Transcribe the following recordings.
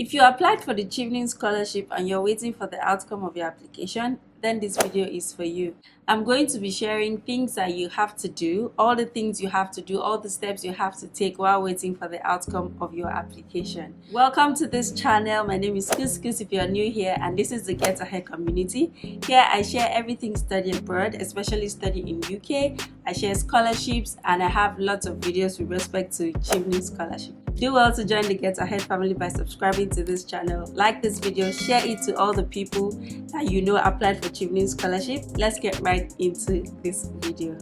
If you applied for the Chevening Scholarship and you're waiting for the outcome of your application, then this video is for you. I'm going to be sharing things that you have to do, all the things you have to do, all the steps you have to take while waiting for the outcome of your application. Welcome to this channel. My name is Kuskus if you're new here, and this is the Get Ahead community. Here I share everything study abroad, especially study in UK. I share scholarships and I have lots of videos with respect to Chevening Scholarship. Do well to join the Get Ahead family by subscribing to this channel. Like this video, share it to all the people that you know applied for Chevening Scholarship. Let's get right into this video.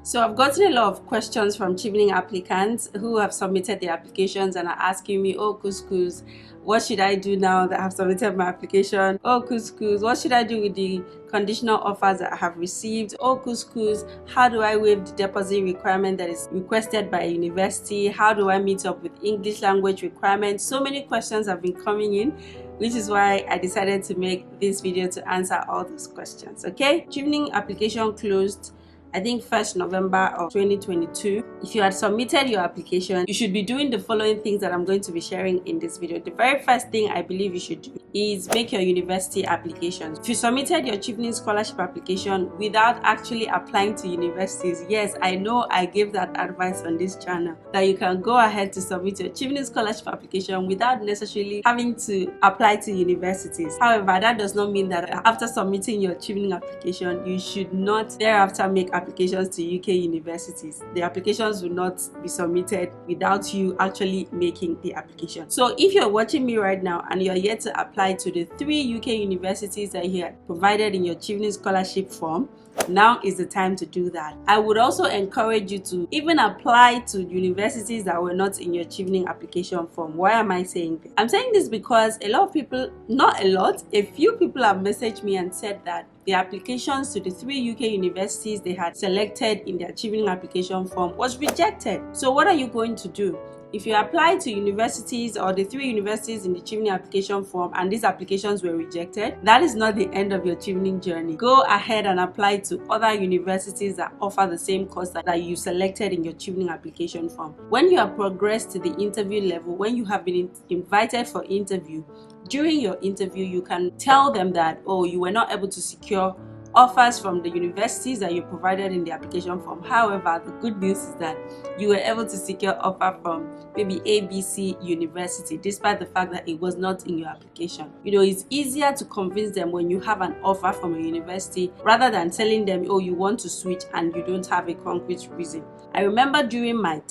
So I've gotten a lot of questions from Chevening applicants who have submitted their applications and are asking me, oh Kuskus, what should I do now that I've submitted my application? Oh Kuskus, what should I do with the conditional offers that I have received? Oh Kuskus, how do I waive the deposit requirement that is requested by a university? How do I meet up with English language requirements? So many questions have been coming in, which is why I decided to make this video to answer all those questions. Okay, Chevening application closed I think 1st November of 2022. If you had submitted your application, you should be doing the following things that I'm going to be sharing in this video. The very first thing I believe you should do is make your university applications. If you submitted your Chevening Scholarship application without actually applying to universities, yes, I know I gave that advice on this channel, that you can go ahead to submit your Chevening Scholarship application without necessarily having to apply to universities. However, that does not mean that after submitting your Chevening application, you should not thereafter make applications to UK universities. The applications will not be submitted without you actually making the application. So if you're watching me right now and you're yet to apply to the 3 UK universities that you had provided in your Chevening Scholarship form, now is the time to do that. I would also encourage you to even apply to universities that were not in your Chevening application form. Why am I saying this? I'm saying this because a lot of people, not a lot, a few people have messaged me and said that the applications to the 3 UK universities they had selected in their Chevening application form was rejected. So what are you going to do? If you apply to universities or the 3 universities in the Chevening application form and these applications were rejected, that is not the end of your Chevening journey. Go ahead and apply to other universities that offer the same course that you selected in your Chevening application form. When you have progressed to the interview level, when you have been invited for interview, during your interview you can tell them that, oh, you were not able to secure offers from the universities that you provided in the application form. However, the good news is that you were able to secure offer from maybe ABC University, despite the fact that it was not in your application. You know, it's easier to convince them when you have an offer from a university rather than telling them, oh, you want to switch and you don't have a concrete reason. I remember during my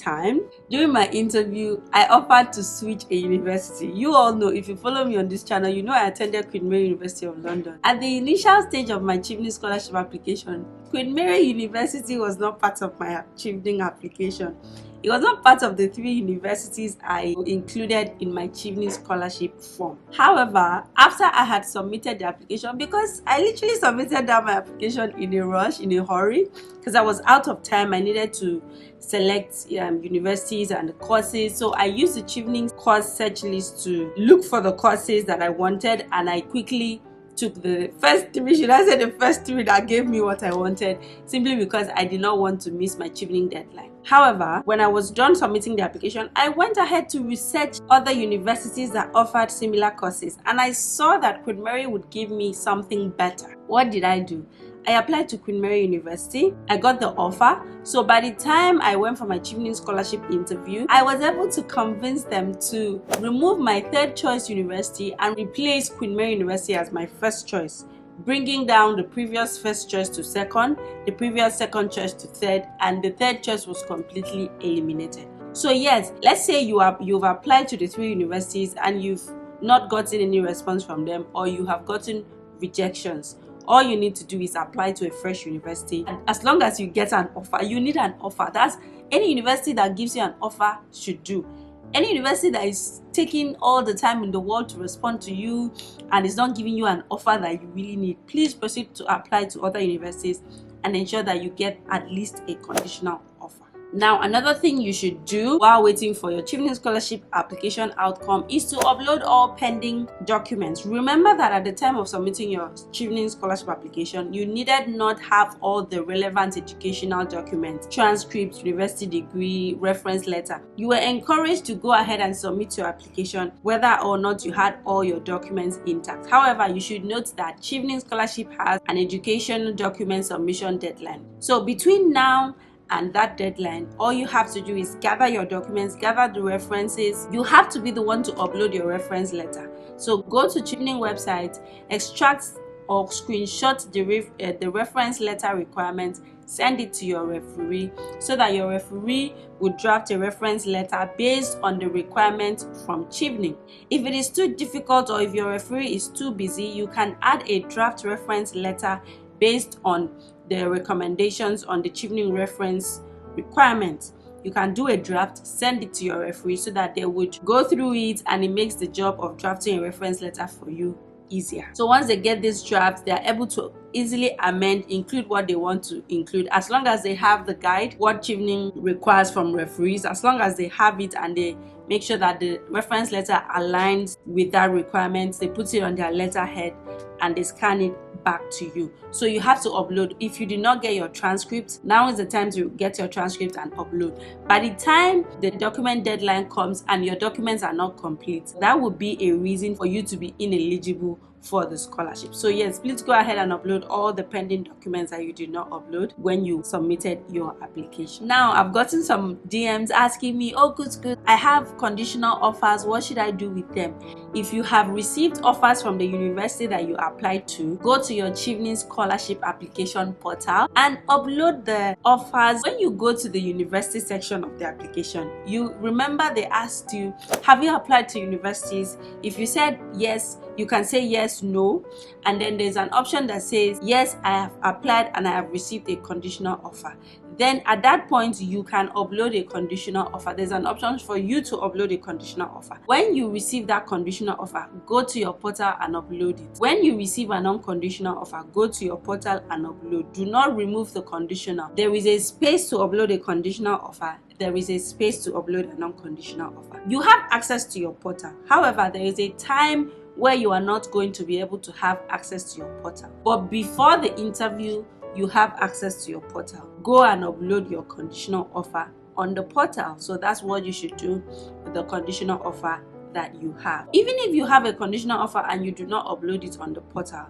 interview, I offered to switch a university. You all know, if you follow me on this channel, you know I attended Queen Mary University of London. At the initial stage of my Chevening Scholarship application, Queen Mary University was not part of my Chevening application. It was not part of the 3 universities I included in my Chevening Scholarship form. However, after I had submitted the application, because I literally submitted down my application in a rush, in a hurry, because I was out of time, I needed to select universities and the courses. So I used the Chevening course search list to look for the courses that I wanted, and I quickly took the first 3, should I say the first 3 that gave me what I wanted, simply because I did not want to miss my Chevening deadline. However, when I was done submitting the application, I went ahead to research other universities that offered similar courses, and I saw that Queen Mary would give me something better. What did I do? I applied to Queen Mary University. I got the offer. So by the time I went for my Chevening Scholarship interview, I was able to convince them to remove my 3rd choice university and replace Queen Mary University as my 1st choice, bringing down the previous 1st choice to 2nd, the previous 2nd choice to 3rd, and the 3rd choice was completely eliminated. So yes, let's say you've applied to the 3 universities and you've not gotten any response from them, or you have gotten rejections. All you need to do is apply to a fresh university, and as long as you get an offer, you need an offer. That's any university that gives you an offer should do. Any university that is taking all the time in the world to respond to you and is not giving you an offer that you really need, please proceed to apply to other universities and ensure that you get at least a conditional offer. Now, another thing you should do while waiting for your Chevening Scholarship application outcome is to upload all pending documents. Remember that at the time of submitting your Chevening Scholarship application, you needed not have all the relevant educational documents, transcripts, university degree, reference letter. You were encouraged to go ahead and submit your application whether or not you had all your documents intact. However, you should note that Chevening Scholarship has an educational document submission deadline. So between now and that deadline, all you have to do is gather your documents, gather the references. You have to be the one to upload your reference letter. So go to Chevening website, extract or screenshot the reference letter requirement, send it to your referee so that your referee would draft a reference letter based on the requirement from Chevening. If it is too difficult or if your referee is too busy, you can add a draft reference letter based on the recommendations on the Chevening reference requirements. You can do a draft, send it to your referee so that they would go through it, and it makes the job of drafting a reference letter for you easier. So once they get this draft, they are able to easily amend, include what they want to include, as long as they have the guide, what Chevening requires from referees, as long as they have it and they make sure that the reference letter aligns with that requirement. They put it on their letterhead and they scan it back to you. So you have to upload. If you did not get your transcript, now is the time to get your transcript and upload. By the time the document deadline comes and your documents are not complete, that would be a reason for you to be ineligible for the scholarship. So yes, please go ahead and upload all the pending documents that you did not upload when you submitted your application. Now, I've gotten some DMs asking me, oh good, I have conditional offers, what should I do with them? If you have received offers from the university that you applied to, go to your Chevening Scholarship application portal and upload the offers. When you go to the university section of the application, you remember they asked you, have you applied to universities? If you said yes, you can say yes, no, and then there's an option that says yes, I have applied and I have received a conditional offer. Then at that point you can upload a conditional offer. There's an option for you to upload a conditional offer. When you receive that conditional offer, go to your portal and upload it. When you receive an unconditional offer, go to your portal and upload. Do not remove the conditional. There is a space to upload a conditional offer. There is a space to upload an unconditional offer. You have access to your portal. However, there is a time where you are not going to be able to have access to your portal. But before the interview, you have access to your portal. Go and upload your conditional offer on the portal. So that's what you should do with the conditional offer that you have. Even if you have a conditional offer and you do not upload it on the portal,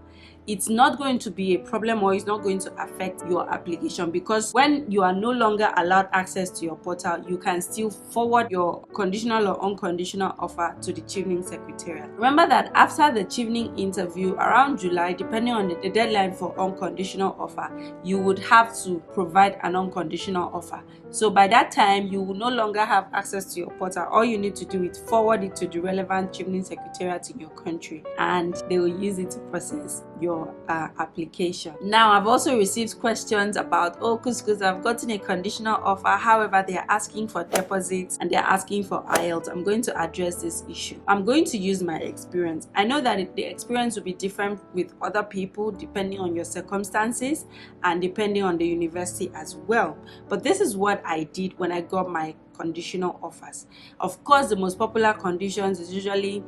it's not going to be a problem, or it's not going to affect your application, because when you are no longer allowed access to your portal, you can still forward your conditional or unconditional offer to the Chevening Secretariat. Remember that after the Chevening interview around July, depending on the deadline for unconditional offer, you would have to provide an unconditional offer. So by that time, you will no longer have access to your portal. All you need to do is forward it to the relevant Chevening Secretariat in your country, and they will use it to process your application. Now, I've also received questions about, oh Couscous, I've gotten a conditional offer, however they are asking for deposits and they're asking for IELTS. I'm going to address this issue. I'm going to use my experience. I know that the experience will be different with other people depending on your circumstances and depending on the university as well, but this is what I did when I got my conditional offers. Of course, the most popular conditions is usually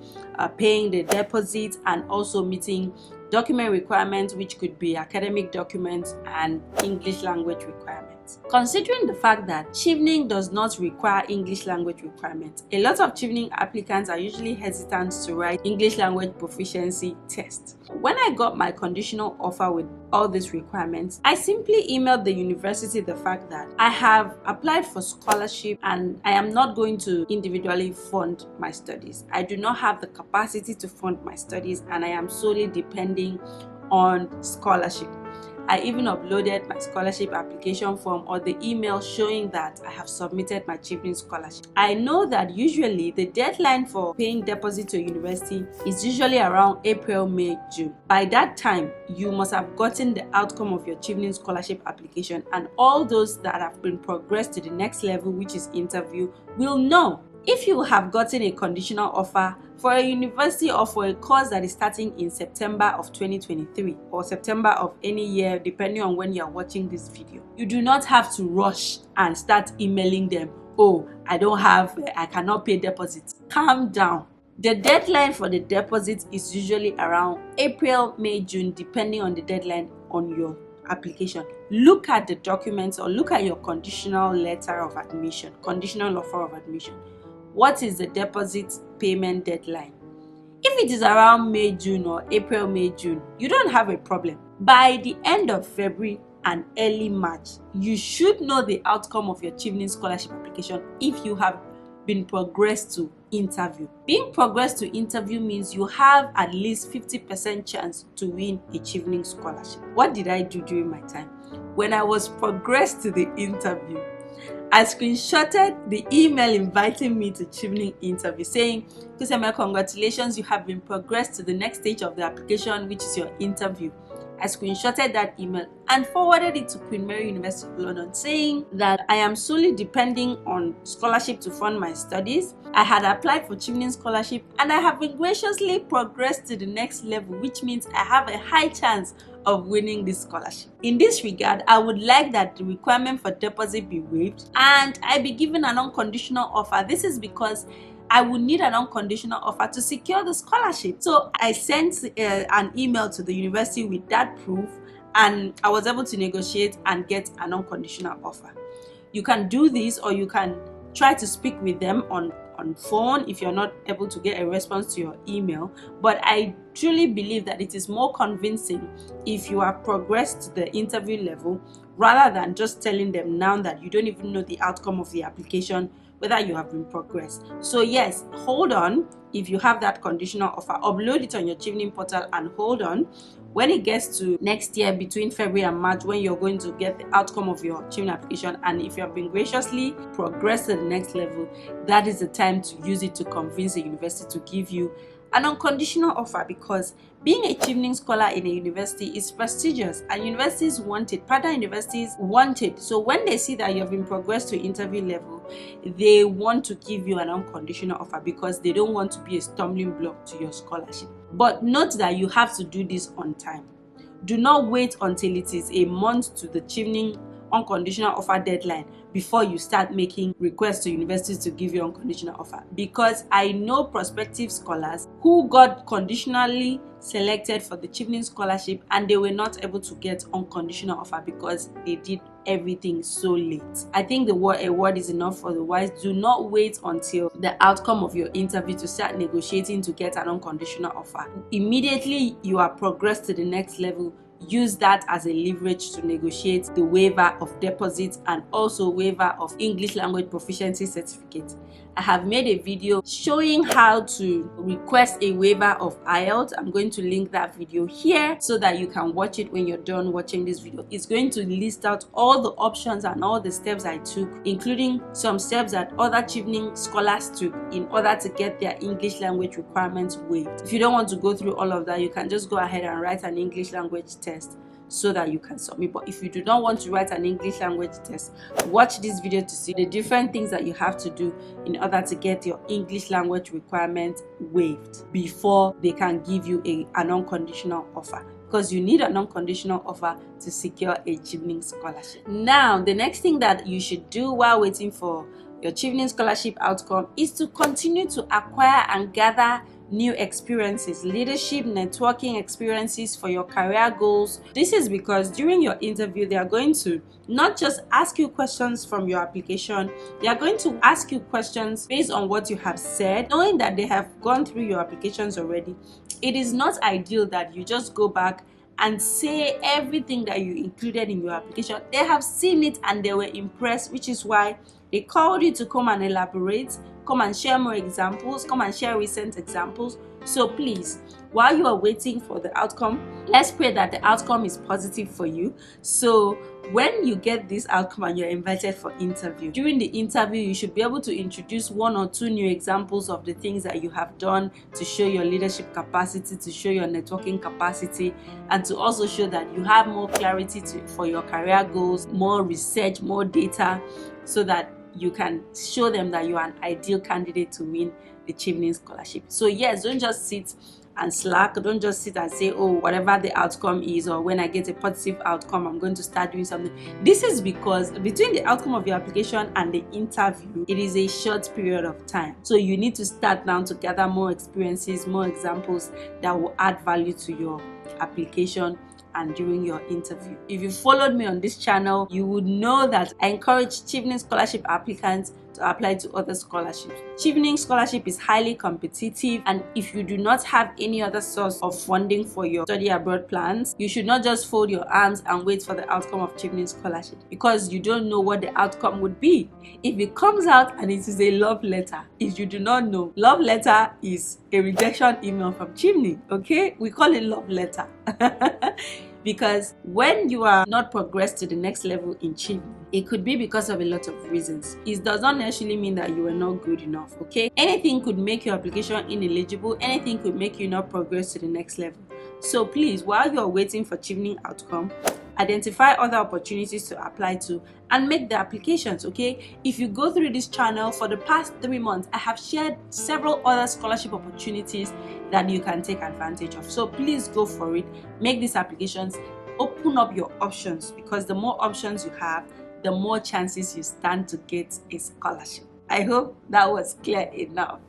paying the deposit and also meeting document requirements, which could be academic documents and English language requirements. Considering the fact that Chevening does not require English language requirements, a lot of Chevening applicants are usually hesitant to write English language proficiency tests. When I got my conditional offer with all these requirements, I simply emailed the university the fact that I have applied for scholarship and I am not going to individually fund my studies. I do not have the capacity to fund my studies and I am solely depending on scholarship. I even uploaded my scholarship application form or the email showing that I have submitted my Chevening Scholarship. I know that usually the deadline for paying deposit to a university is usually around April, May, June. By that time, you must have gotten the outcome of your Chevening Scholarship application, and all those that have been progressed to the next level, which is interview, will know If you have gotten a conditional offer for a university or for a course that is starting in September of 2023 or September of any year, depending on when you are watching this video, you do not have to rush and start emailing them, oh, I cannot pay deposits. Calm down. The deadline for the deposit is usually around April, May, June, depending on the deadline on your application. Look at the documents or look at your conditional letter of admission, conditional offer of admission. What is the deposit payment deadline? If it is around May, June or April, May, June, you don't have a problem. By the end of February and early March, you should know the outcome of your Chevening Scholarship application if you have been progressed to interview. Being progressed to interview means you have at least 50% chance to win a Chevening Scholarship. What did I do during my time? When I was progressed to the interview, I screenshotted the email inviting me to Chevening interview saying, Kusema, congratulations, you have been progressed to the next stage of the application, which is your interview. I screenshotted that email and forwarded it to Queen Mary University of London saying that I am solely depending on scholarship to fund my studies. I had applied for Chevening Scholarship and I have been graciously progressed to the next level, which means I have a high chance of winning this scholarship. In this regard, I would like that the requirement for deposit be waived and I be given an unconditional offer. This is because I would need an unconditional offer to secure the scholarship. So I sent an email to the university with that proof and I was able to negotiate and get an unconditional offer. You can do this, or you can try to speak with them on phone if you're not able to get a response to your email. But I truly believe that it is more convincing if you have progressed to the interview level rather than just telling them now that you don't even know the outcome of the application, whether you have been progressed. So yes, hold on. If you have that conditional offer, upload it on your Chevening portal and hold on. When it gets to next year, between February and March, when you're going to get the outcome of your Chevening application, and if you have been graciously progressed to the next level, that is the time to use it to convince the university to give you an unconditional offer, because being a Chevening scholar in a university is prestigious and universities want it. Partner universities want it. So when they see that you have been progressed to interview level, they want to give you an unconditional offer because they don't want to be a stumbling block to your scholarship. But note that you have to do this on time. Do not wait until it is a month to the Chevening unconditional offer deadline before you start making requests to universities to give you unconditional offer, because I know prospective scholars who got conditionally selected for the Chevening Scholarship and they were not able to get unconditional offer because they did everything so late. I think a word is enough for the wise. Do not wait until the outcome of your interview to start negotiating to get an unconditional offer. Immediately you are progressed to the next level, use that as a leverage to negotiate the waiver of deposits and also waiver of English language proficiency certificate. I have made a video showing how to request a waiver of IELTS. I'm going to link that video here so that you can watch it when you're done watching this video. It's going to list out all the options and all the steps I took, including some steps that other Chevening scholars took in order to get their English language requirements waived. If you don't want to go through all of that, you can just go ahead and write an English language test so that you can submit. But if you do not want to write an English language test, watch this video to see the different things that you have to do in order to get your English language requirement waived before they can give you an unconditional offer, because you need an unconditional offer to secure a Chevening scholarship. Now, the next thing that you should do while waiting for your Chevening scholarship outcome is to continue to acquire and gather new experiences, leadership, networking experiences for your career goals. This is because during your interview, they are going to not just ask you questions from your application, they are going to ask you questions based on what you have said. Knowing that they have gone through your applications already, it is not ideal that you just go back and say everything that you included in your application. They have seen it and they were impressed, which is why they called you to come and elaborate, come and share more examples, come and share recent examples. So please, while you are waiting for the outcome, let's pray that the outcome is positive for you. So when you get this outcome and you're invited for interview, during the interview, you should be able to introduce 1 or 2 new examples of the things that you have done to show your leadership capacity, to show your networking capacity, and to also show that you have more clarity for your career goals, more research, more data, so that you can show them that you are an ideal candidate to win the Chevening Scholarship. So yes, don't just sit and slack. Don't just sit and say, oh, whatever the outcome is, or when I get a positive outcome, I'm going to start doing something. This is because between the outcome of your application and the interview, it is a short period of time. So you need to start now to gather more experiences, more examples that will add value to your application and during your interview. If you followed me on this channel, you would know that I encourage Chevening Scholarship applicants to apply to other scholarships. Chevening Scholarship is highly competitive, and if you do not have any other source of funding for your study abroad plans, you should not just fold your arms and wait for the outcome of Chevening Scholarship, because you don't know what the outcome would be. If it comes out and it is a love letter, if you do not know, love letter is a rejection email from Chevening, okay? We call it love letter. Because when you are not progressed to the next level in Chevening, it could be because of a lot of reasons. It does not necessarily mean that you are not good enough, okay? Anything could make your application ineligible. Anything could make you not progress to the next level. So please, while you are waiting for Chevening outcome, identify other opportunities to apply to and make the applications, okay? If you go through this channel for the past 3 months, I have shared several other scholarship opportunities that you can take advantage of. So please go for it, make these applications, open up your options, because the more options you have, the more chances you stand to get a scholarship. I hope that was clear enough.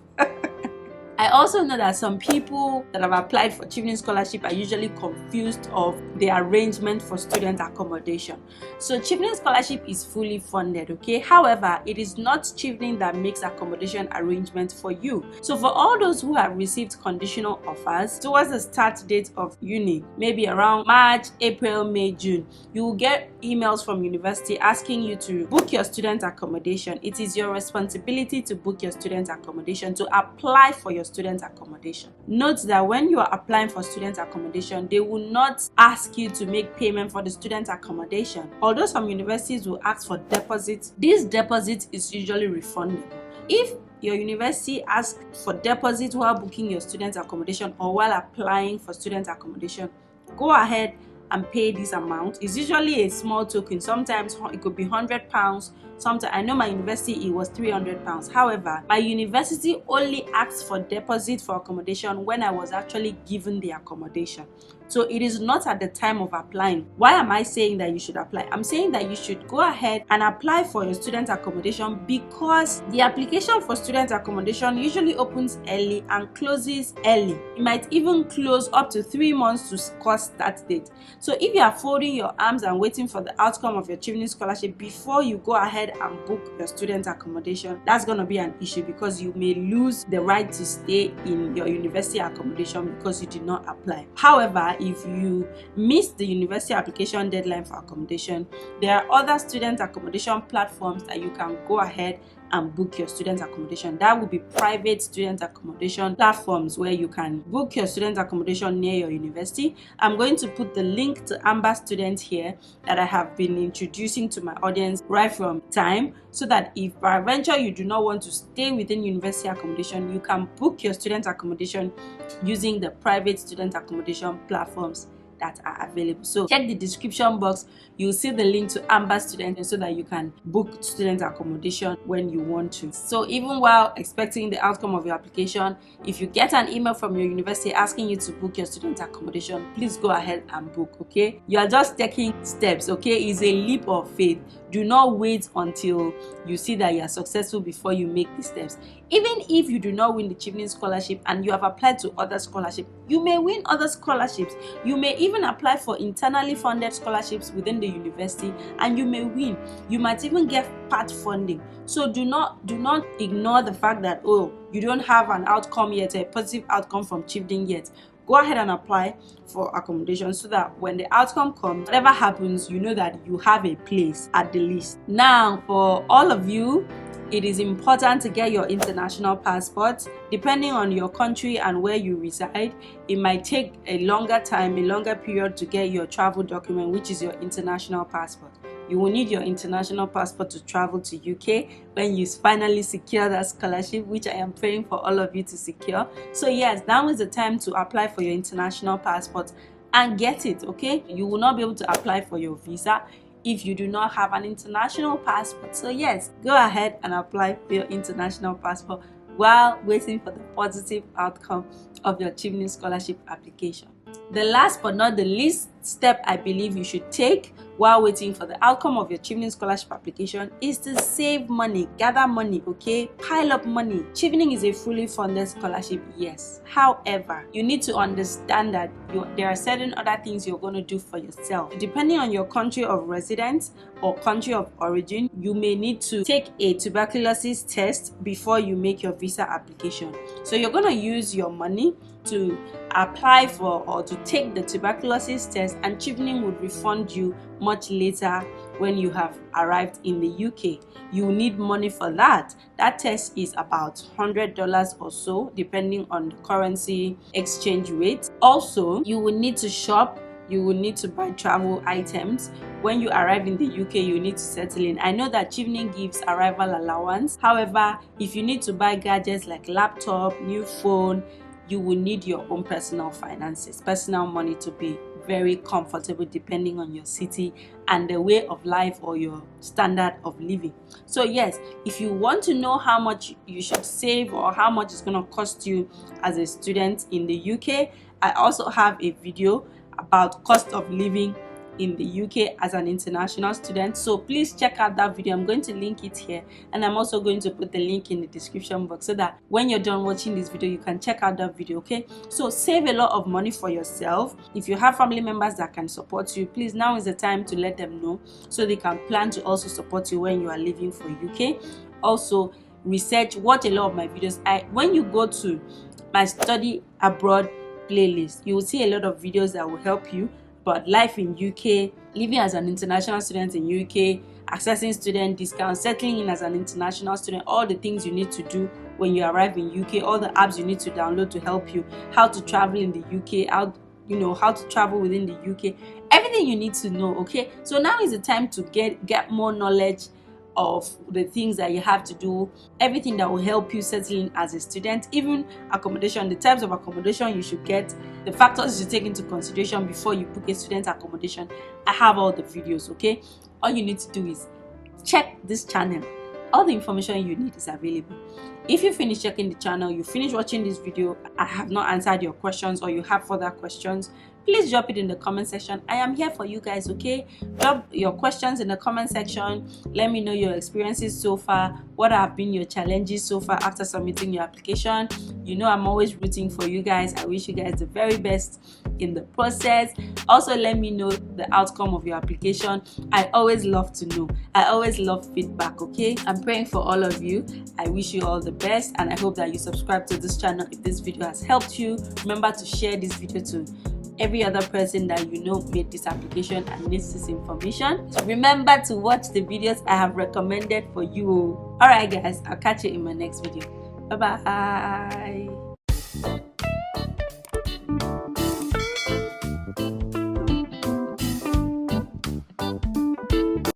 I also know that some people that have applied for Chevening Scholarship are usually confused of the arrangement for student accommodation. So Chevening Scholarship is fully funded, okay? However, it is not Chevening that makes accommodation arrangements for you. So for all those who have received conditional offers towards the start date of uni, maybe around March, April, May, June, you will get emails from university asking you to book your student accommodation. It is your responsibility to book your student accommodation, to apply for your student accommodation. Note that when you are applying for student accommodation, they will not ask you to make payment for the student accommodation. Although some universities will ask for deposits, this deposit is usually refundable. If your university asks for deposit while booking your student accommodation or while applying for student accommodation, go ahead and pay this amount. It's usually a small token. Sometimes it could be £100. Sometimes, I know my university, it was £300. However, my university only asked for deposit for accommodation when I was actually given the accommodation. So it is not at the time of applying. Why am I saying that you should apply? I'm saying that you should go ahead and apply for your student accommodation, because the application for student accommodation usually opens early and closes early. It might even close up to 3 months to score start date. So if you are folding your arms and waiting for the outcome of your Chevening Scholarship before you go ahead and book your student accommodation, that's going to be an issue, because you may lose the right to stay in your university accommodation because you did not apply. However, if you miss the university application deadline for accommodation, there are other student accommodation platforms that you can go ahead and book your student accommodation. That will be private student accommodation platforms where you can book your student accommodation near your university. I'm going to put the link to Amber Student here that I have been introducing to my audience right from time, so that if by adventure you do not want to stay within university accommodation, you can book your student accommodation using the private student accommodation platforms that are available. So check the description box, you'll see the link to Amber Student, so that you can book student accommodation when you want to. So even while expecting the outcome of your application, if you get an email from your university asking you to book your student accommodation, please go ahead and book, okay? You are just taking steps, okay? It's a leap of faith. Do not wait until you see that you are successful before you make the steps. Even if you do not win the Chevening Scholarship and you have applied to other scholarships, you may win other scholarships. You may even apply for internally funded scholarships within the university and you may win. You might even get part funding. So do not ignore the fact that, oh, you don't have an outcome yet, a positive outcome from Chevening yet. Go ahead and apply for accommodation, so that when the outcome comes, whatever happens, you know that you have a place at the least. Now, for all of you, it is important to get your international passport. Depending on your country and where you reside, it might take a longer time, a longer period to get your travel document, which is your international passport. You will need your international passport to travel to UK when you finally secure that scholarship, which I am praying for all of you to secure. So yes, now is the time to apply for your international passport and get it, okay? You will not be able to apply for your visa. if you do not have an international passport. So yes, go ahead and apply for your international passport while waiting for the positive outcome of your Chevening Scholarship application. The last but not the least step I believe you should take while waiting for the outcome of your Chevening Scholarship application is to save money, gather money, okay? Pile up money. Chevening is a fully funded scholarship, yes. However, you need to understand that there are certain other things you're going to do for yourself. Depending on your country of residence or country of origin, you may need to take a tuberculosis test before you make your visa application. So you're going to use your money to apply for or to take the tuberculosis test, and Chevening would refund you much later when you have arrived in the UK. You need money for that. That test is about $100 or so, depending on the currency exchange rate. Also, you will need to shop. You will need to buy travel items. When you arrive in the UK, you need to settle in. I know that Chevening gives arrival allowance. However, if you need to buy gadgets like laptop, new phone, you will need your own personal finances, personal money to be very comfortable depending on your city and the way of life or your standard of living. So yes, if you want to know how much you should save or how much it's going to cost you as a student in the UK, I also have a video about cost of living in the UK as an international student. So please check out that video. I'm going to link it here, and I'm also going to put the link in the description box so that when you're done watching this video, you can check out that video, okay? So save a lot of money for yourself. If you have family members that can support you, please, now is the time to let them know so they can plan to also support you when you are leaving for UK. Also, research, watch a lot of my videos. When you go to my study abroad playlist, you will see a lot of videos that will help you about life in UK, living as an international student in UK, accessing student discounts, settling in as an international student, all the things you need to do when you arrive in UK, all the apps you need to download to help you, how to travel in the UK, how to travel within the UK, everything you need to know, okay? So now is the time to get more knowledge of the things that you have to do, everything that will help you settle in as a student, even accommodation, the types of accommodation you should get, the factors you should take into consideration before you book a student accommodation. I have all the videos, okay? All you need to do is check this channel. All the information you need is available. If you finish checking the channel, you finish watching this video, I have not answered your questions or you have further questions, please drop it in the comment section. I am here for you guys, okay? Drop your questions in the comment section. Let me know your experiences so far. What have been your challenges so far after submitting your application? You know I'm always rooting for you guys. I wish you guys the very best in the process. Also, let me know the outcome of your application. I always love to know. I always love feedback, okay? I'm praying for all of you. I wish you all the best, and I hope that you subscribe to this channel if this video has helped you. Remember to share this video to every other person that you know made this application and needs this information. Remember to watch the videos I have recommended for you. Alright guys, I'll catch you in my next video. Bye bye.